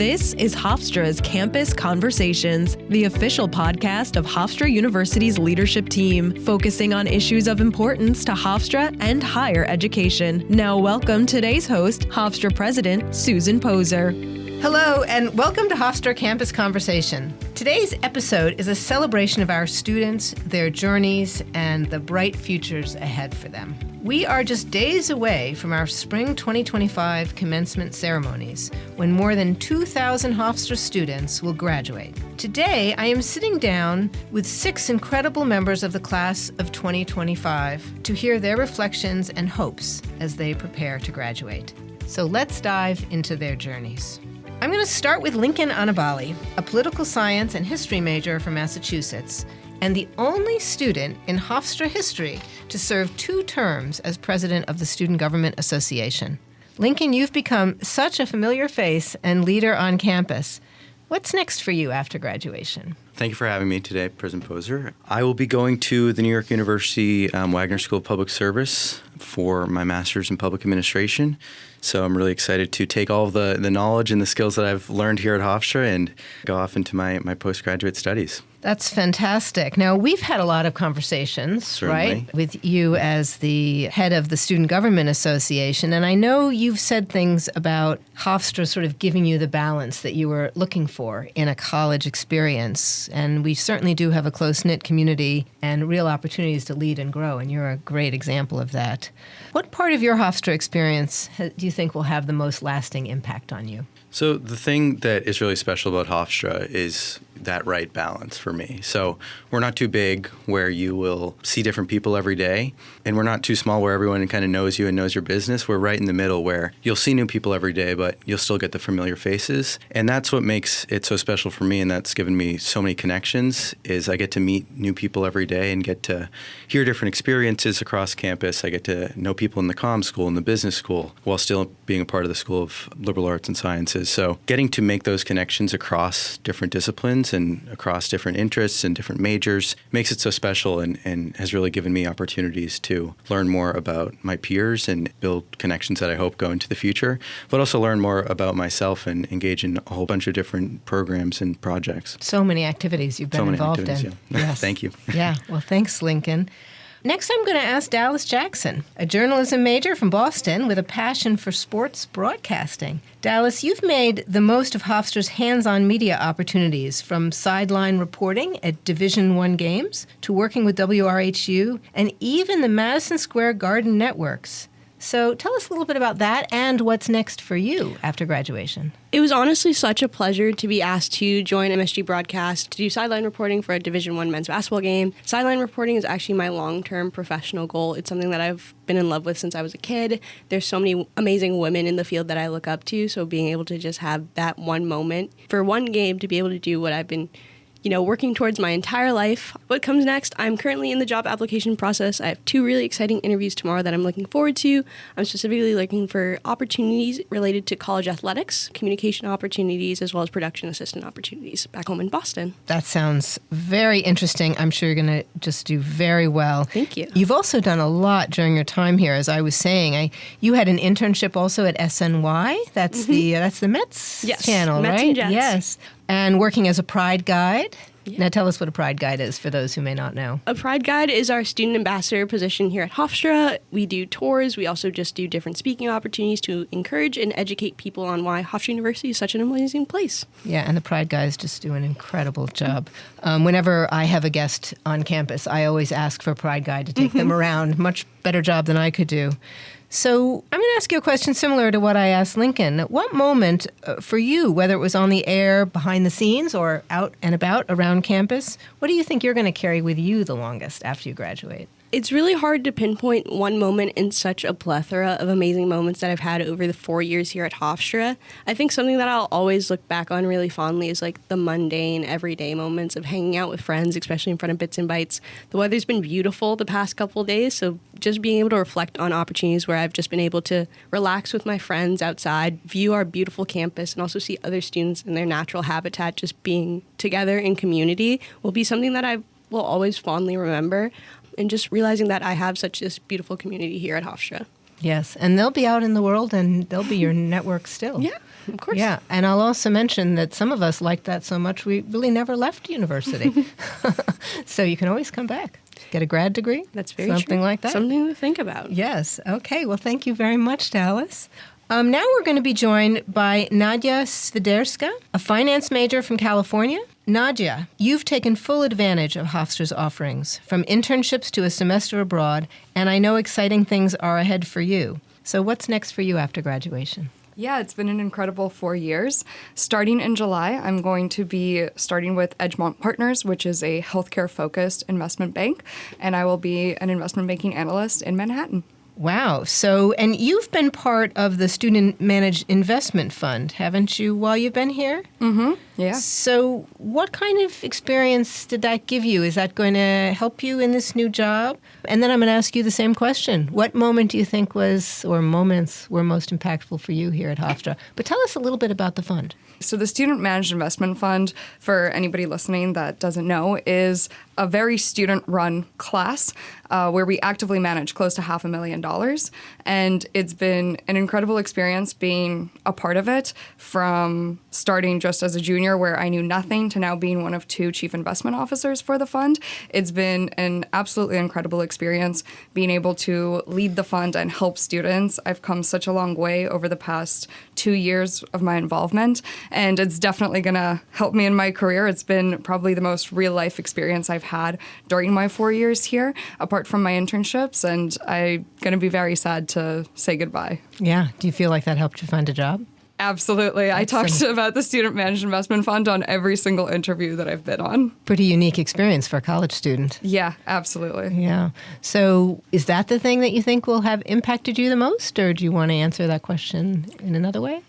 This is Hofstra's Campus Conversations, the official podcast of Hofstra University's leadership team, focusing on issues of importance to Hofstra and higher education. Now welcome today's host, Hofstra President Susan Poser. Hello, and welcome to Hofstra Campus Conversation. Today's episode is a celebration of our students, their journeys, and the bright futures ahead for them. We are just days away from our spring 2025 commencement ceremonies, when more than 2,000 Hofstra students will graduate. Today, I am sitting down with 6 incredible members of the class of 2025 to hear their reflections and hopes as they prepare to graduate. So let's dive into their journeys. I'm going to start with Lincoln Anabali, a political science and history major from Massachusetts, and the only student in Hofstra history to serve 2 terms as president of the Student Government Association. Lincoln, you've become such a familiar face and leader on campus. What's next for you after graduation? Thank you for having me today, President Poser. I will be going to the New York University Wagner School of Public Service for my master's in public administration. So I'm really excited to take all of the knowledge and the skills that I've learned here at Hofstra and go off into my postgraduate studies. That's fantastic. Now, we've had a lot of conversations, Certainly. Right, with you as the head of the Student Government Association, and I know you've said things about Hofstra sort of giving you the balance that you were looking for in a college experience, and we certainly do have a close-knit community and real opportunities to lead and grow, and you're a great example of that. What part of your Hofstra experience do you think will have the most lasting impact on you? So the thing that is really special about Hofstra is that right balance for me. So we're not too big where you will see different people every day, and we're not too small where everyone kind of knows you and knows your business. We're right in the middle where you'll see new people every day, but you'll still get the familiar faces. And that's what makes it so special for me, and that's given me so many connections, is I get to meet new people every day and get to hear different experiences across campus. I get to know people in the comm school and the business school while still being a part of the School of Liberal Arts and Sciences. So getting to make those connections across different disciplines and across different interests and different majors makes it so special and has really given me opportunities to learn more about my peers and build connections that I hope go into the future, but also learn more about myself and engage in a whole bunch of different programs and projects. So many activities you've been involved in. Yeah. Yes. Thank you. Yeah, well, thanks, Lincoln. Next, I'm going to ask Dallas Jackson, a journalism major from Boston with a passion for sports broadcasting. Dallas, you've made the most of Hofstra's hands-on media opportunities, from sideline reporting at Division I games to working with WRHU and even the Madison Square Garden networks. So tell us a little bit about that and what's next for you after graduation. It was honestly such a pleasure to be asked to join MSG Broadcast to do sideline reporting for a Division I men's basketball game. Sideline reporting is actually my long-term professional goal. It's something that I've been in love with since I was a kid. There's so many amazing women in the field that I look up to, so being able to just have that one moment for one game to be able to do what I've been working towards my entire life. What comes next? I'm currently in the job application process. I have 2 really exciting interviews tomorrow that I'm looking forward to. I'm specifically looking for opportunities related to college athletics, communication opportunities, as well as production assistant opportunities back home in Boston. That sounds very interesting. I'm sure you're going to just do very well. Thank you. You've also done a lot during your time here. As I was saying, you had an internship also at SNY. That's the Mets channel, Mets right? and Jets. Yes. And working as a Pride Guide. Yeah. Now tell us what a Pride Guide is for those who may not know. A Pride Guide is our student ambassador position here at Hofstra. We do tours. We also just do different speaking opportunities to encourage and educate people on why Hofstra University is such an amazing place. Yeah, and the Pride Guys just do an incredible job. Whenever I have a guest on campus, I always ask for a Pride Guide to take them around. Much better job than I could do. So I'm going to ask you a question similar to what I asked Lincoln. At what moment for you, whether it was on the air, behind the scenes, or out and about around campus, what do you think you're going to carry with you the longest after you graduate? It's really hard to pinpoint one moment in such a plethora of amazing moments that I've had over the 4 years here at Hofstra. I think something that I'll always look back on really fondly is like the mundane, everyday moments of hanging out with friends, especially in front of Bits and Bites. The weather's been beautiful the past couple of days, so just being able to reflect on opportunities where I've just been able to relax with my friends outside, view our beautiful campus, and also see other students in their natural habitat just being together in community will be something that I will always fondly remember. And just realizing that I have such this beautiful community here at Hofstra. Yes, and they'll be out in the world and they'll be your network still. Yeah, of course. Yeah, and I'll also mention that some of us liked that so much we really never left university. So you can always come back. Get a grad degree. That's very Something true. like that. Something to think about. Yes. Okay. Well, thank you very much, Dallas. Now we're going to be joined by Nadia Sviderska, a finance major from California. Nadia, you've taken full advantage of Hofstra's offerings, from internships to a semester abroad, and I know exciting things are ahead for you. So what's next for you after graduation? Yeah, it's been an incredible 4 years. Starting in July, I'm going to be starting with Edgemont Partners, which is a healthcare-focused investment bank, and I will be an investment banking analyst in Manhattan. Wow. So, and you've been part of the Student Managed Investment Fund, haven't you, while you've been here? Mm-hmm. Yeah. So what kind of experience did that give you? Is that going to help you in this new job? And then I'm going to ask you the same question. What moment do you think was, or moments were most impactful for you here at Hofstra? But tell us a little bit about the fund. So the Student Managed Investment Fund, for anybody listening that doesn't know, is a very student-run class where we actively manage close to $500,000. And it's been an incredible experience being a part of it, from starting just as a junior where I knew nothing to now being one of 2 chief investment officers for the fund. It's been an absolutely incredible experience being able to lead the fund and help students. I've come such a long way over the past 2 years of my involvement, and it's definitely going to help me in my career. It's been probably the most real-life experience I've had during my 4 years here, apart from my internships, and I'm going to be very sad to say goodbye. Yeah. Do you feel like that helped you find a job? Absolutely. I talked about the Student Managed Investment Fund on every single interview that I've been on. Pretty unique experience for a college student. Yeah, absolutely. Yeah. So is that the thing that you think will have impacted you the most, or do you want to answer that question in another way?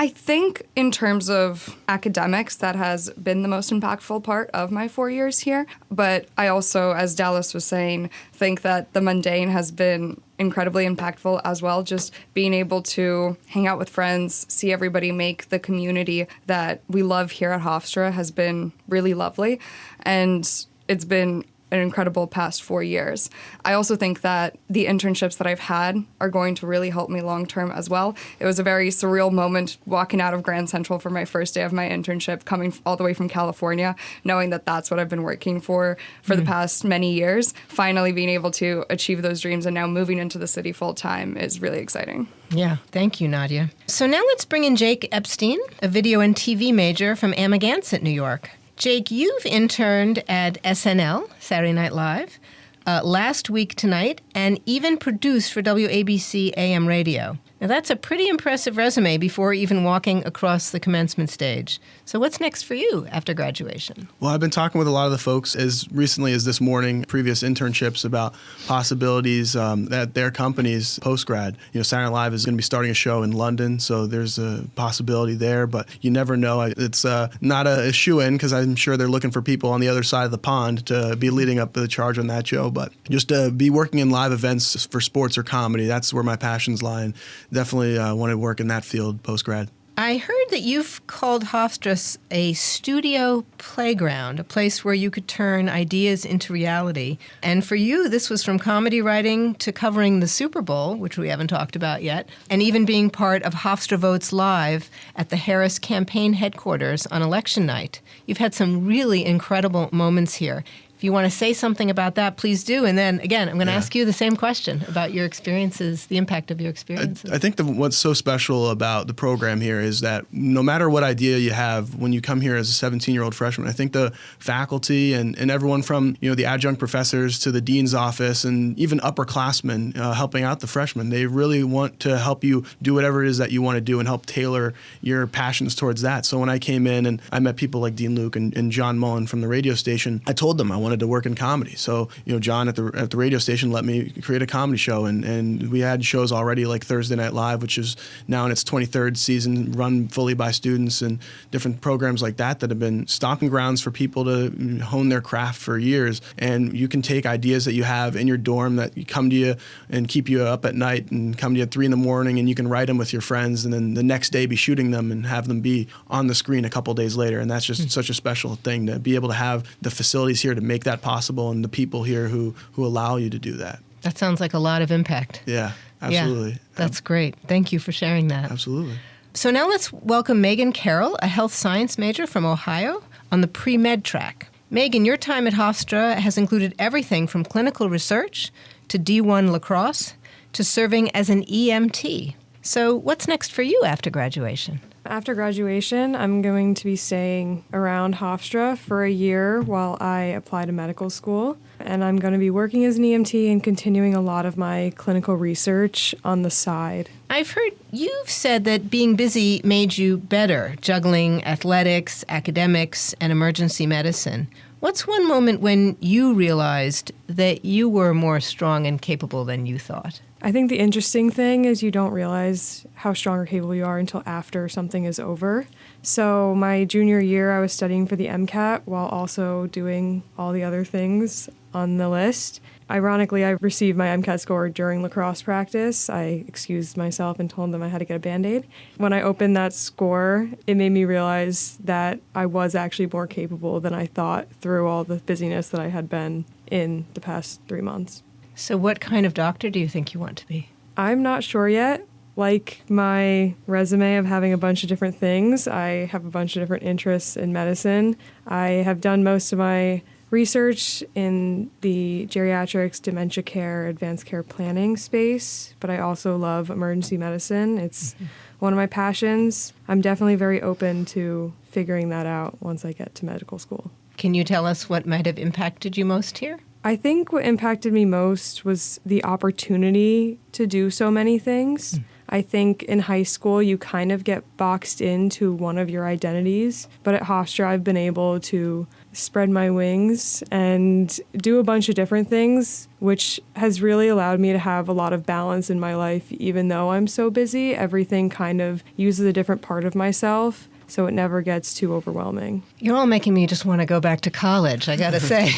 I think in terms of academics, that has been the most impactful part of my 4 years here. But I also, as Dallas was saying, think that the mundane has been incredibly impactful as well. Just being able to hang out with friends, see everybody make the community that we love here at Hofstra has been really lovely. And it's been an incredible past 4 years. I also think that the internships that I've had are going to really help me long term as well. It was a very surreal moment walking out of Grand Central for my first day of my internship, coming all the way from California, knowing that that's what I've been working for the past many years. Finally being able to achieve those dreams and now moving into the city full time is really exciting. Yeah. Thank you, Nadia. So now let's bring in Jake Epstein, a video and TV major from Amagansett, New York. Jake, you've interned at SNL, Saturday Night Live, last week tonight, and even produced for WABC AM radio. Now, that's a pretty impressive resume before even walking across the commencement stage. So what's next for you after graduation? Well, I've been talking with a lot of the folks as recently as this morning, previous internships, about possibilities at their companies post-grad. You know, Saturday Night Live is going to be starting a show in London, so there's a possibility there, but you never know. It's not a shoe-in, because I'm sure they're looking for people on the other side of the pond to be leading up the charge on that show, but just to be working in live events for sports or comedy, that's where my passions lie, and definitely want to work in that field post-grad. I heard that you've called Hofstra a studio playground, a place where you could turn ideas into reality. And for you, this was from comedy writing to covering the Super Bowl, which we haven't talked about yet, and even being part of Hofstra Votes Live at the Harris campaign headquarters on election night. You've had some really incredible moments here. If you want to say something about that, please do. And then, again, I'm going to ask you the same question about your experiences, the impact of your experiences. I think what's so special about the program here is that no matter what idea you have when you come here as a 17-year-old freshman, I think the faculty and everyone from the adjunct professors to the dean's office and even upperclassmen helping out the freshmen, they really want to help you do whatever it is that you want to do and help tailor your passions towards that. So when I came in and I met people like Dean Luke and John Mullen from the radio station, I told them I wanted to work in comedy. So, John at the radio station let me create a comedy show, and we had shows already like Thursday Night Live, which is now in its 23rd season, run fully by students, and different programs like that have been stomping grounds for people to hone their craft for years. And you can take ideas that you have in your dorm that come to you and keep you up at night and come to you at 3 a.m, and you can write them with your friends, and then the next day be shooting them and have them be on the screen a couple days later. And that's just such a special thing to be able to have the facilities here to make that possible, and the people here who allow you to do that. That sounds like a lot of impact. Yeah, absolutely. Yeah, that's great. Thank you for sharing that. Absolutely. So now let's welcome Megan Carroll, a health science major from Ohio, on the pre-med track. Megan, your time at Hofstra has included everything from clinical research to D1 lacrosse to serving as an EMT. So what's next for you after graduation? After graduation, I'm going to be staying around Hofstra for a year while I apply to medical school. And I'm going to be working as an EMT and continuing a lot of my clinical research on the side. I've heard you've said that being busy made you better, juggling athletics, academics, and emergency medicine. What's one moment when you realized that you were more strong and capable than you thought? I think the interesting thing is you don't realize how strong or capable you are until after something is over. So my junior year, I was studying for the MCAT while also doing all the other things on the list. Ironically, I received my MCAT score during lacrosse practice. I excused myself and told them I had to get a Band-Aid. When I opened that score, it made me realize that I was actually more capable than I thought through all the busyness that I had been in the past 3 months. So what kind of doctor do you think you want to be? I'm not sure yet. Like my resume of having a bunch of different things, I have a bunch of different interests in medicine. I have done most of my research in the geriatrics, dementia care, advanced care planning space, but I also love emergency medicine. It's one of my passions. I'm definitely very open to figuring that out once I get to medical school. Can you tell us what might have impacted you most here? I think what impacted me most was the opportunity to do so many things. I think in high school you kind of get boxed into one of your identities, but at Hofstra I've been able to spread my wings and do a bunch of different things, which has really allowed me to have a lot of balance in my life. Even though I'm so busy, everything kind of uses a different part of myself, so it never gets too overwhelming. You're all making me just want to go back to college, I gotta say.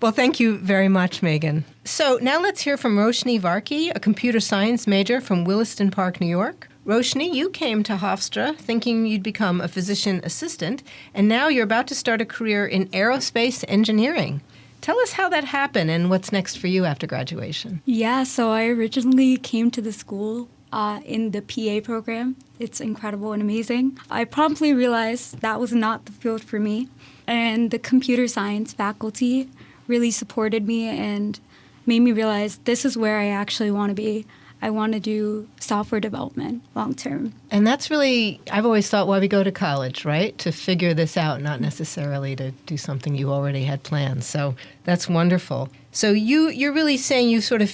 Well, thank you very much, Megan. So now let's hear from Roshni Varki, a computer science major from Williston Park, New York. Roshni, you came to Hofstra thinking you'd become a physician assistant, and now you're about to start a career in aerospace engineering. Tell us how that happened and what's next for you after graduation. Yeah, so I originally came to the school in the PA program. It's incredible and amazing. I promptly realized that was not the field for me, and the computer science faculty really supported me and made me realize this is where I actually want to be. I want to do software development long term. And that's really, I've always thought, why we go to college, right? To figure this out, not necessarily to do something you already had planned. So that's wonderful. So you're really saying you sort of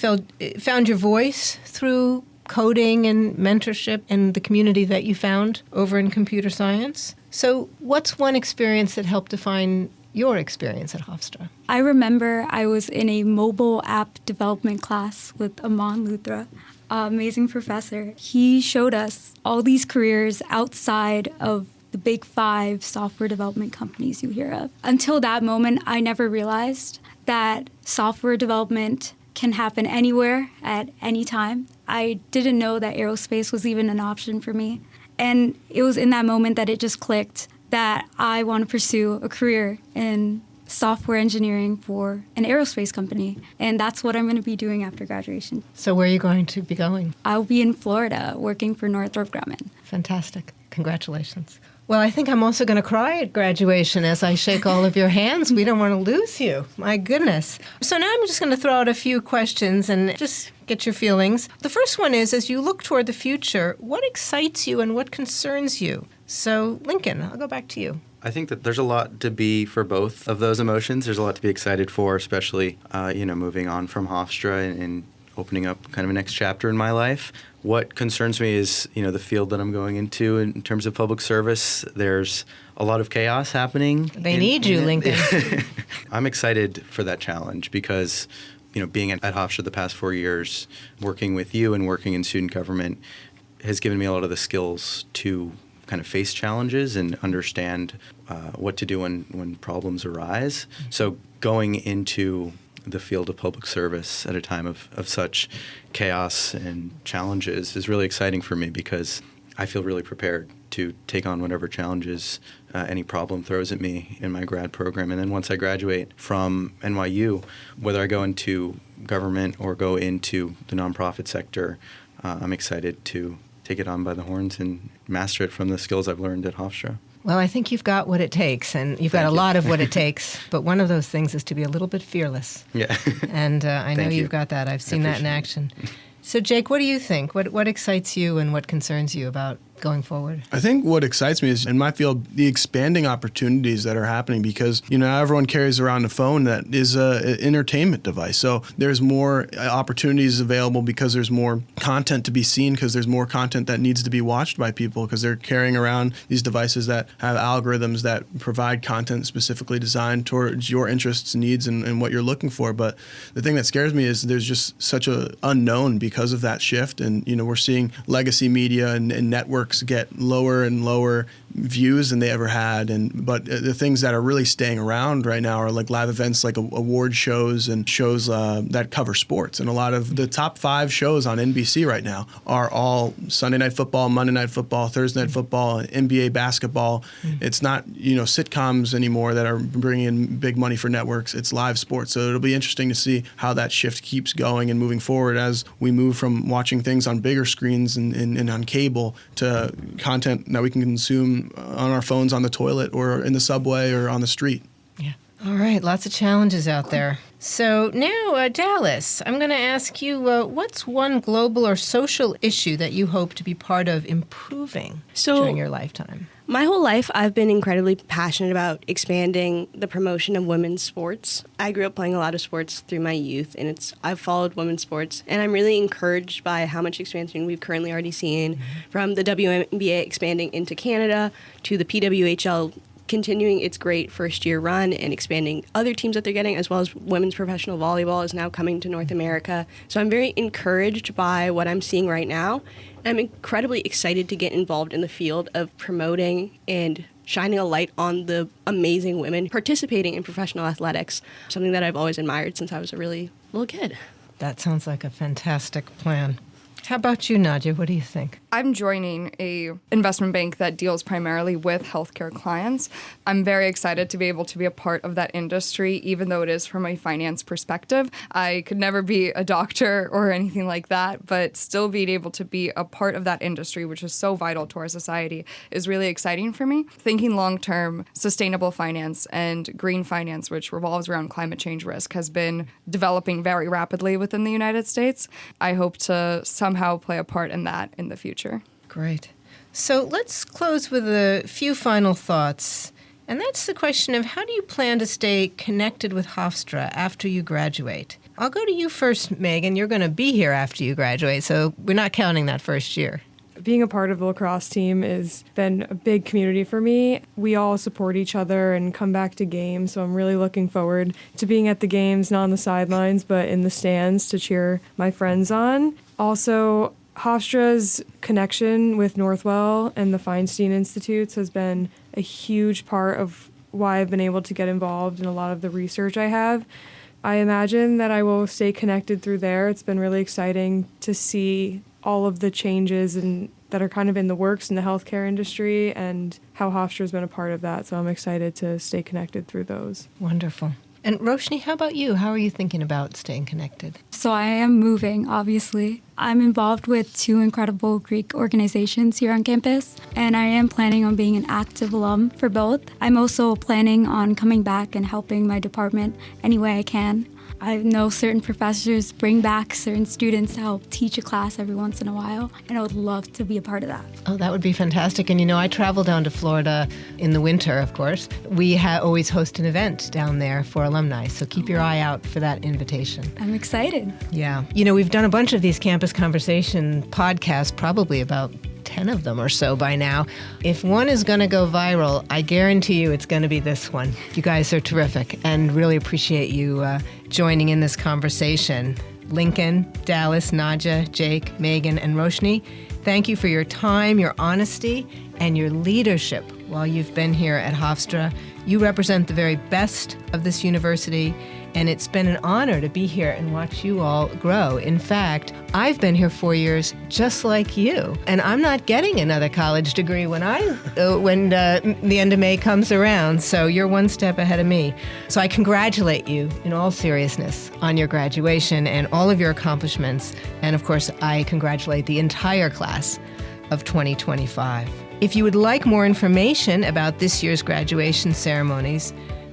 found your voice through coding and mentorship and the community that you found over in computer science. So what's one experience that helped define your experience at Hofstra? I remember I was in a mobile app development class with Aman Luthra, an amazing professor. He showed us all these careers outside of the big 5 software development companies you hear of. Until that moment, I never realized that software development can happen anywhere at any time. I didn't know that aerospace was even an option for me. And it was in that moment that it just clicked that I want to pursue a career in software engineering for an aerospace company. And that's what I'm going to be doing after graduation. So where are you going to be going? I'll be in Florida working for Northrop Grumman. Fantastic. Congratulations. Well, I think I'm also going to cry at graduation as I shake all of your hands. We don't want to lose you. My goodness. So now I'm just going to throw out a few questions and just get your feelings. The first one is, as you look toward the future, what excites you and what concerns you? So, Lincoln, I'll go back to you. I think that there's a lot to be for both of those emotions. There's a lot to be excited for, especially, moving on from Hofstra and opening up kind of a next chapter in my life. What concerns me is, the field that I'm going into in terms of public service. There's a lot of chaos happening. They need you, Lincoln. I'm excited for that challenge because, being at Hofstra the past 4 years, working with you and working in student government has given me a lot of the skills to kind of face challenges and understand what to do when problems arise. So going into the field of public service at a time of such chaos and challenges is really exciting for me because I feel really prepared to take on whatever challenges any problem throws at me in my grad program. And then once I graduate from NYU, whether I go into government or go into the nonprofit sector, I'm excited to take it on by the horns and master it from the skills I've learned at Hofstra. Well, I think you've got what it takes, and you've got a lot of what it takes. But one of those things is to be a little bit fearless. Yeah. And I know you've got that. I've seen that in action. So, Jake, what do you think? What excites you and what concerns you about going forward? I think what excites me is, in my field, the expanding opportunities that are happening because, now everyone carries around a phone that is an entertainment device. So there's more opportunities available because there's more content to be seen, because there's more content that needs to be watched by people because they're carrying around these devices that have algorithms that provide content specifically designed towards your interests, needs, and what you're looking for. But the thing that scares me is there's just such a unknown because of that shift. And, we're seeing legacy media and networks get lower and lower views than they ever had, but the things that are really staying around right now are like live events, like award shows and shows that cover sports. And a lot of the top 5 shows on NBC right now are all Sunday Night Football, Monday Night Football, Thursday Night Football, NBA basketball. It's not sitcoms anymore that are bringing in big money for networks. It's live sports. So it'll be interesting to see how that shift keeps going and moving forward as we move from watching things on bigger screens and on cable to content that we can consume on our phones on the toilet or in the subway or on the street. Yeah. All right. Lots of challenges out there. So now, Dallas, I'm going to ask you, what's one global or social issue that you hope to be part of improving during your lifetime? My whole life, I've been incredibly passionate about expanding the promotion of women's sports. I grew up playing a lot of sports through my youth, and I've followed women's sports, and I'm really encouraged by how much expansion we've currently already seen, from the WNBA expanding into Canada to the PWHL continuing its great first-year run and expanding other teams that they're getting, as well as women's professional volleyball is now coming to North America. So I'm very encouraged by what I'm seeing right now. I'm incredibly excited to get involved in the field of promoting and shining a light on the amazing women participating in professional athletics, something that I've always admired since I was a really little kid. That sounds like a fantastic plan. How about you, Nadia? What do you think? I'm joining a investment bank that deals primarily with healthcare clients. I'm very excited to be able to be a part of that industry, even though it is from a finance perspective. I could never be a doctor or anything like that, but still being able to be a part of that industry, which is so vital to our society, is really exciting for me. Thinking long-term, sustainable finance and green finance, which revolves around climate change risk, has been developing very rapidly within the United States. I hope to somehow play a part in that in the future. Great. So let's close with a few final thoughts. And that's the question of, how do you plan to stay connected with Hofstra after you graduate? I'll go to you first, Megan. You're going to be here after you graduate, so we're not counting that first year. Being a part of the lacrosse team has been a big community for me. We all support each other and come back to games, so I'm really looking forward to being at the games, not on the sidelines, but in the stands to cheer my friends on. Also, Hofstra's connection with Northwell and the Feinstein Institutes has been a huge part of why I've been able to get involved in a lot of the research I have. I imagine that I will stay connected through there. It's been really exciting to see all of the changes that are kind of in the works in the healthcare industry and how Hofstra's been a part of that. So I'm excited to stay connected through those. Wonderful. And Roshni, how about you? How are you thinking about staying connected? So I am moving, obviously. I'm involved with 2 incredible Greek organizations here on campus, and I am planning on being an active alum for both. I'm also planning on coming back and helping my department any way I can. I know certain professors bring back certain students to help teach a class every once in a while, and I would love to be a part of that. Oh, that would be fantastic. And I travel down to Florida in the winter, of course. We always host an event down there for alumni, so keep your eye out for that invitation. I'm excited. Yeah. We've done a bunch of these Campus Conversation podcasts, probably about 10 of them or so by now. If one is going to go viral, I guarantee you it's going to be this one. You guys are terrific and really appreciate you joining in this conversation. Lincoln, Dallas, Nadia, Jake, Megan, and Roshni, thank you for your time, your honesty, and your leadership while you've been here at Hofstra. You represent the very best of this university, and it's been an honor to be here and watch you all grow. In fact, I've been here 4 years just like you, and I'm not getting another college degree when the end of May comes around, so you're one step ahead of me. So I congratulate you in all seriousness on your graduation and all of your accomplishments, and of course, I congratulate the entire class of 2025. If you would like more information about this year's graduation ceremonies,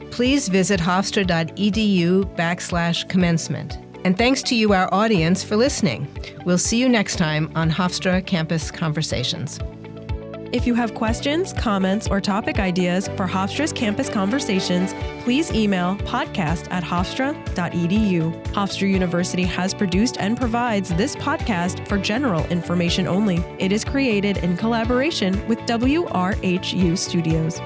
please visit hofstra.edu/commencement. And thanks to you, our audience, for listening. We'll see you next time on Hofstra Campus Conversations. If you have questions, comments, or topic ideas for Hofstra's Campus Conversations, please email podcast@hofstra.edu. Hofstra University has produced and provides this podcast for general information only. It is created in collaboration with WRHU Studios.